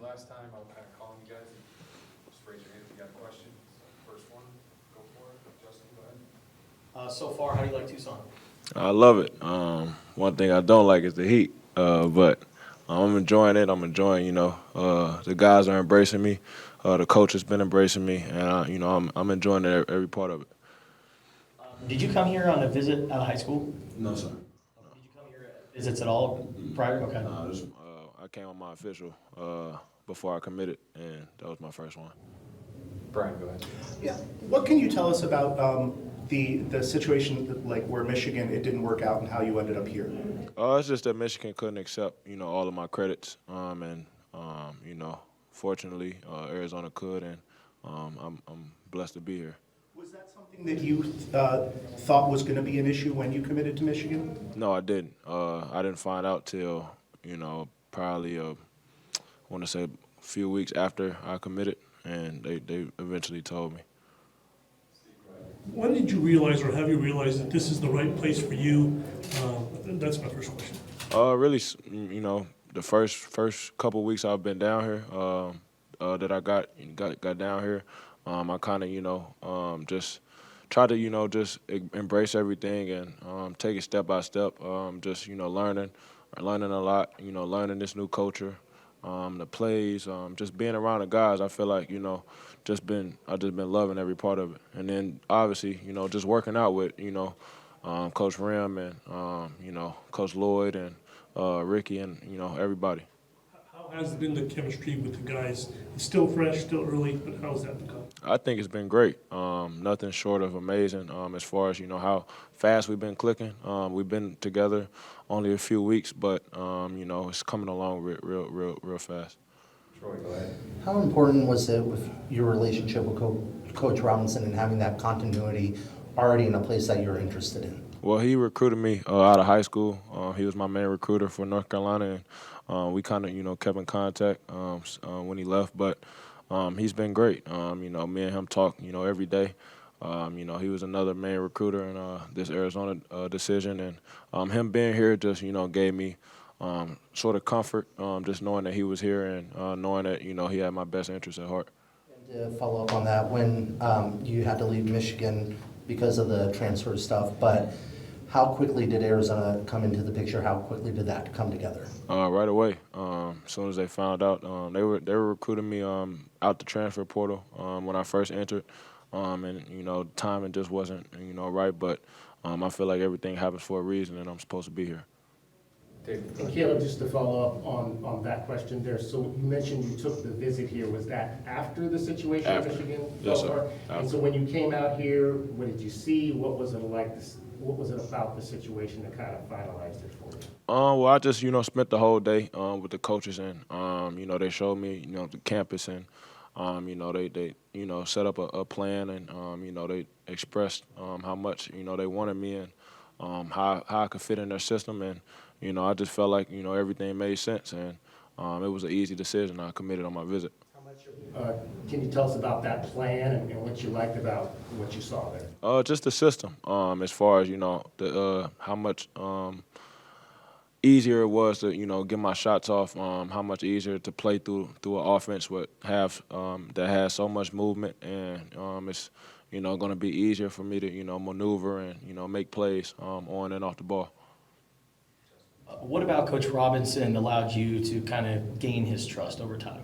last time, I'll kind of call you guys. Just raise your hand if you got a question. First one, go for it. Justin, go ahead. So far, how do you like Tucson? I love it. One thing I don't like is the heat, but I'm enjoying it. I'm enjoying, the guys are embracing me. The coach has been embracing me, and I'm enjoying every part of it. Did you come here on a visit out of high school? No, sir. Did you come here at visits at all prior? Okay. I came on my official before I committed, and that was my first one. Brian, go ahead. Yeah. What can you tell us about the situation like where Michigan it didn't work out and how you ended up here? It's just that Michigan couldn't accept, all of my credits, and fortunately, Arizona could, and I'm blessed to be here. Was that something that you thought was going to be an issue when you committed to Michigan? No, I didn't. I didn't find out till, probably, I want to say a few weeks after I committed, and they eventually told me. When did you realize, or have you realized, that this is the right place for you? That's my first question. Really, the first couple of weeks I've been down here, that I got down here, I kind of, just try to, just embrace everything and take it step by step. Just, learning a lot, learning this new culture, the plays, just being around the guys. I feel like, I've just been loving every part of it. And then obviously, just working out with, Coach Ram and, Coach Lloyd and Ricky and, everybody. How has been the chemistry with the guys? It's still fresh, still early, but how's that become? I think it's been great. Nothing short of amazing as far as, how fast we've been clicking. We've been together only a few weeks, but, it's coming along real fast. Troy, go ahead. How important was it with your relationship with Coach Robinson and having that continuity already in a place that you're interested in? Well, he recruited me out of high school. He was my main recruiter for North Carolina, and we kind of, kept in contact when he left. But he's been great. Me and him talk, every day. He was another main recruiter in this Arizona decision, and him being here just, gave me sort of comfort, just knowing that he was here and knowing that, he had my best interest at heart. And to follow up on that, when you had to leave Michigan because of the transfer stuff, but how quickly did Arizona come into the picture? How quickly did that come together? Right away. As soon as they found out, they were recruiting me out the transfer portal when I first entered, and timing just wasn't right. But I feel like everything happens for a reason, and I'm supposed to be here. David, go And ahead. Caleb, just to follow up on that question there, so you mentioned you took the visit here, was that after the situation in After. Michigan? Yes, sir. fell apart? And After. so when you came out here, what did you see? What was it like, what was it about the situation that kind of finalized it for you? Well, I just, spent the whole day with the coaches, and, they showed me, the campus, and, they set up a plan, and, they expressed how much, they wanted me, and how I could fit in their system, and, I just felt like, everything made sense, and it was an easy decision. I committed on my visit. Can you tell us about that plan and what you liked about what you saw there? Just the system, as far as, the how much easier it was to, get my shots off, how much easier to play through an offense that has so much movement, and it's, going to be easier for me to, maneuver and, make plays on and off the ball. What about Coach Robinson allowed you to kind of gain his trust over time?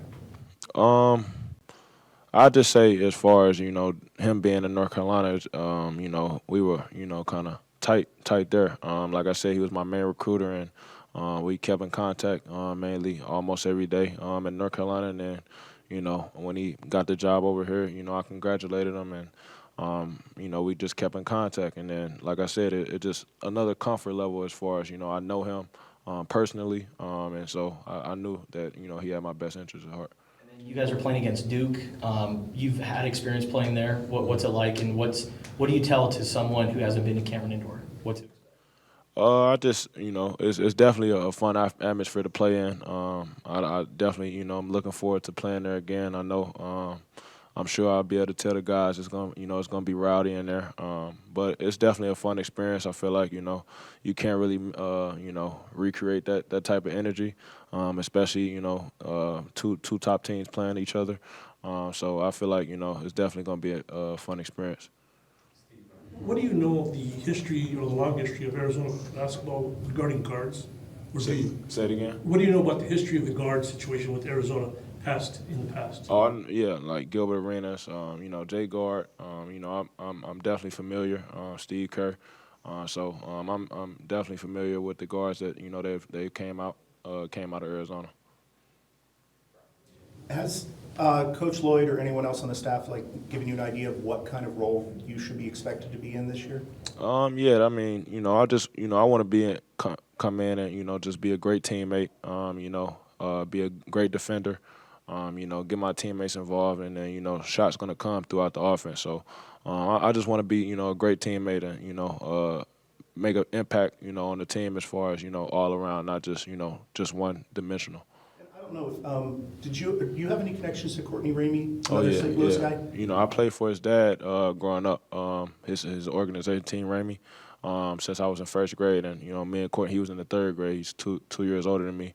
I'd just say as far as, him being in North Carolina, we were, kind of tight there. Like I said, he was my main recruiter, and we kept in contact mainly almost every day in North Carolina. And then, when he got the job over here, I congratulated him, and, we just kept in contact. And then, like I said, it just another comfort level as far as, I know him personally, and so I knew that, he had my best interest at heart. You guys are playing against Duke. You've had experience playing there. What's it like, and what do you tell to someone who hasn't been to Cameron Indoor? What to expect? I just, it's definitely a fun atmosphere to play in. I definitely, I'm looking forward to playing there again. I know I'm sure I'll be able to tell the guys it's gonna be rowdy in there. But it's definitely a fun experience. I feel like you can't really recreate that type of energy, especially two top teams playing each other. So I feel like it's definitely gonna be a fun experience. What do you know of the history or the long history of Arizona basketball regarding guards? Or do you- Say it again. What do you know about the history of the guard situation with Arizona in the past? Oh yeah, like Gilbert Arenas, Jay Gard. I'm definitely familiar. Steve Kerr. So I'm definitely familiar with the guards that they came out of Arizona. Has Coach Lloyd or anyone else on the staff given you an idea of what kind of role you should be expected to be in this year? Yeah, I mean, I want to come in and just be a great teammate. Be a great defender. Get my teammates involved, and then shots gonna come throughout the offense. So I just want to be a great teammate and make an impact on the team as far as all around, not just one dimensional. I don't know if do you have any connections to Courtney Ramey, Oh another yeah, St. Louis yeah. guy? I played for his dad growing up. His organization team Ramey. Since I was in first grade, and me and Courtney, he was in the third grade. He's two years older than me.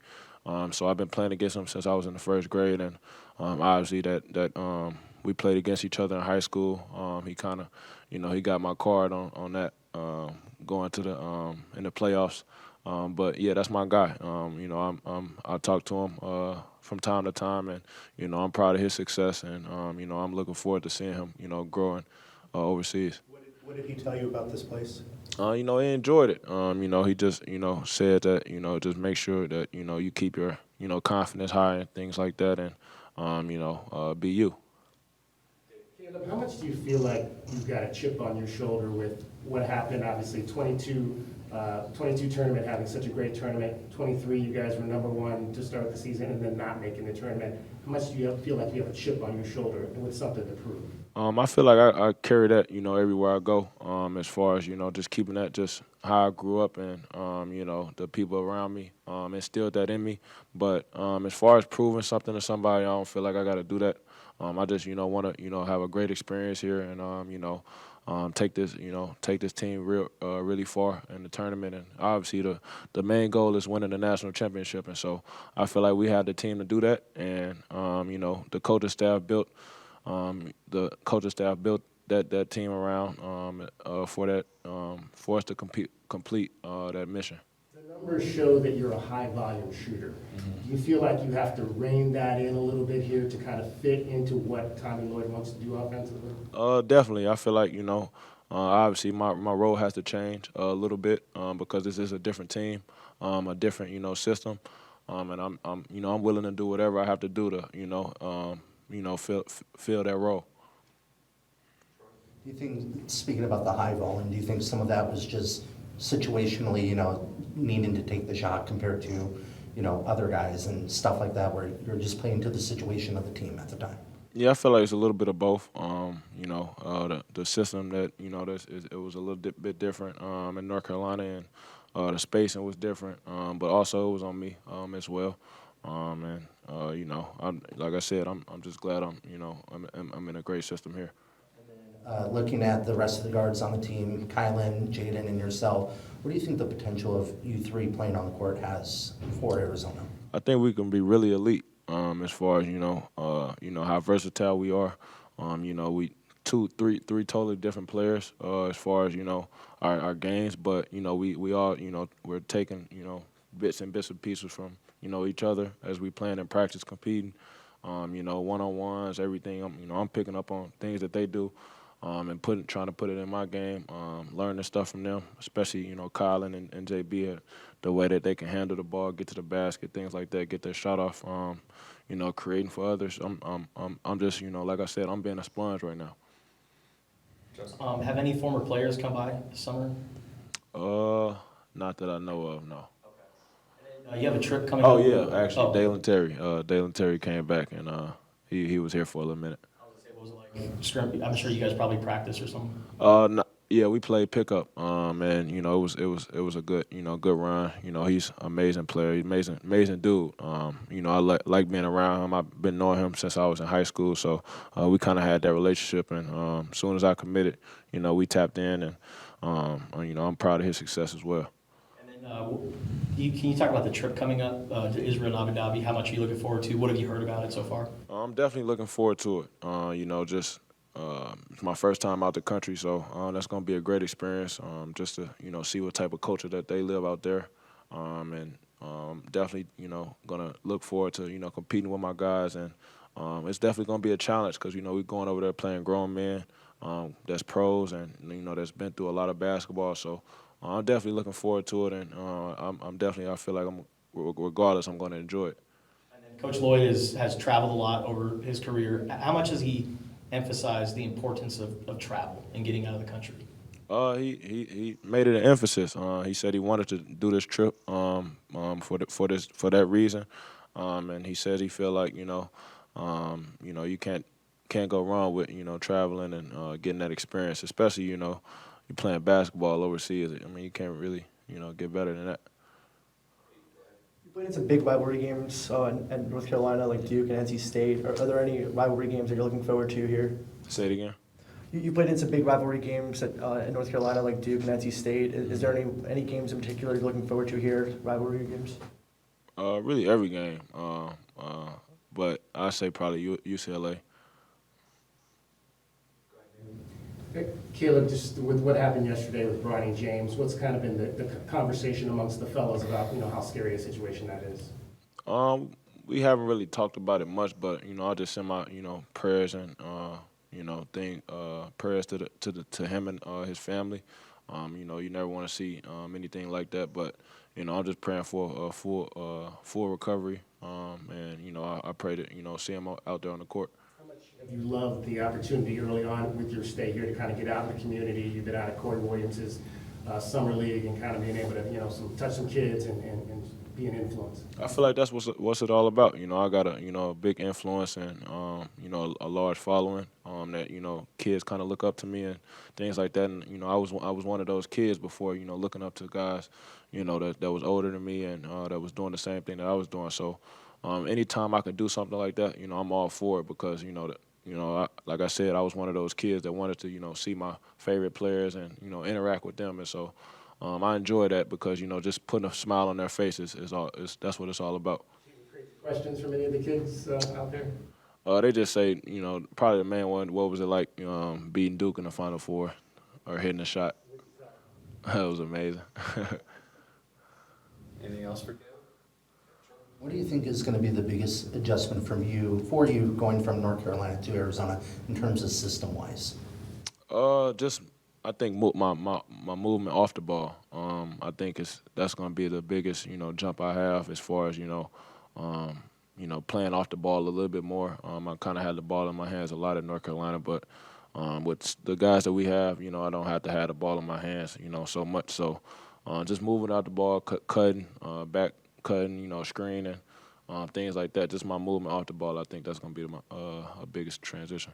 So I've been playing against him since I was in the first grade, and obviously that we played against each other in high school. He kind of, he got my card on that going to the in the playoffs. But yeah, that's my guy. I talk to him from time to time, and I'm proud of his success, and I'm looking forward to seeing him, growing overseas. What did he tell you about this place? He enjoyed it. He just, said that, just make sure that, you keep your, confidence high and things like that, and, be you. Caleb, how much do you feel like you've got a chip on your shoulder with what happened, obviously, 22 tournament, having such a great tournament, 23, you guys were number one to start the season, and then not making the tournament. How much do you feel like you have a chip on your shoulder and with something to prove? I feel like I carry that, everywhere I go, as far as, just keeping that just how I grew up and, the people around me instilled that in me. But as far as proving something to somebody, I don't feel like I got to do that. I just, want to, have a great experience here and, take this team really far in the tournament. And obviously the main goal is winning the national championship. And so I feel like we had the team to do that. And, the coaching staff built that team around for us to complete that mission. The numbers show that you're a high volume shooter. Do you feel like you have to rein that in a little bit here to kind of fit into what Tommy Lloyd wants to do offensively? Definitely. I feel like, obviously my role has to change a little bit because this is a different team, a different, system. And I'm willing to do whatever I have to do to, fill that role. Do you think, speaking about the high volume, do you think some of that was just situationally, needing to take the shot compared to, other guys and stuff like that, where you're just playing to the situation of the team at the time? Yeah, I feel like it's a little bit of both. The system that it was a little bit different in North Carolina, and the spacing was different. But also it was on me as well. Like I said, I'm just glad I'm in a great system here. Looking at the rest of the guards on the team, Kylan, Jaden, and yourself, what do you think the potential of you three playing on the court has for Arizona? I think we can be really elite as far as how versatile we are. We three totally different players as far as our games, but we all we're taking bits and pieces from each other as we playing in practice, competing. One-on-ones, everything. I'm picking up on things that they do. And trying to put it in my game, learning stuff from them, especially Colin and JB, the way that they can handle the ball, get to the basket, things like that, get their shot off, creating for others. I'm just like I said, I'm being a sponge right now. Have any former players come by this summer? Not that I know of, no. Okay. You have a trip coming Oh up? yeah, actually, Oh. Dalen Terry came back and he was here for a little minute. I was gonna say, what was it like? I'm sure you guys probably practice or something. Yeah, we played pickup, and it was a good good run. He's an amazing player, he's amazing dude. I like being around him. I've been knowing him since I was in high school, so we kind of had that relationship. And as soon as I committed, we tapped in, and I'm proud of his success as well. And then, can you talk about the trip coming up to Israel and Abu Dhabi? How much are you looking forward to? What have you heard about it so far? I'm definitely looking forward to it. It's my first time out the country, so that's going to be a great experience. Just to see what type of culture that they live out there, and definitely going to look forward to competing with my guys, and it's definitely going to be a challenge because we're going over there playing grown men, that's pros, and that's been through a lot of basketball. So I'm definitely looking forward to it, and I feel like regardless, I'm going to enjoy it. And then Coach Lloyd has traveled a lot over his career. How much has he emphasized the importance of travel and getting out of the country? He made it an emphasis. He said he wanted to do this trip for that reason, and he says he feel like you can't go wrong with traveling and getting that experience, especially you're playing basketball overseas. I mean, you can't really get better than that. You played in some big rivalry games in North Carolina, like Duke and NC State. Are there any rivalry games that you're looking forward to here? Say it again. You played in some big rivalry games in North Carolina, like Duke and NC State. Is there any games in particular you're looking forward to here, rivalry games? Really every game, but I say probably UCLA. Caleb, just with what happened yesterday with Bronny James, what's kind of been the conversation amongst the fellows about how scary a situation that is? We haven't really talked about it much, but I'll just send my prayers and prayers to him and his family. You never want to see anything like that, but I'm just praying for a full recovery, and I pray to see him out there on the court. Have you loved the opportunity early on with your stay here to kind of get out in the community? You've been out at Corey Williams' summer league and kind of being able to touch some kids and be an influence. I feel like that's what's it all about. I got a big influence and a large following that kids kind of look up to me and things like that. And I was one of those kids before looking up to guys that was older than me and that was doing the same thing that I was doing. So anytime I can do something like that, I'm all for it because like I said, I was one of those kids that wanted to see my favorite players and interact with them, and so I enjoy that because just putting a smile on their faces that's what it's all about. Questions from any of the kids out there? They just say probably the main one. What was it like beating Duke in the Final Four or hitting a shot? That was amazing. Anything else for Caleb? What do you think is going to be the biggest adjustment for you going from North Carolina to Arizona in terms of system-wise? I think my movement off the ball. I think that's going to be the biggest jump I have as far as playing off the ball a little bit more. I kind of had the ball in my hands a lot at North Carolina, but with the guys that we have, I don't have to have the ball in my hands so much. So just moving out the ball, cutting, back cutting, screening, things like that. Just my movement off the ball. I think that's going to be my biggest transition.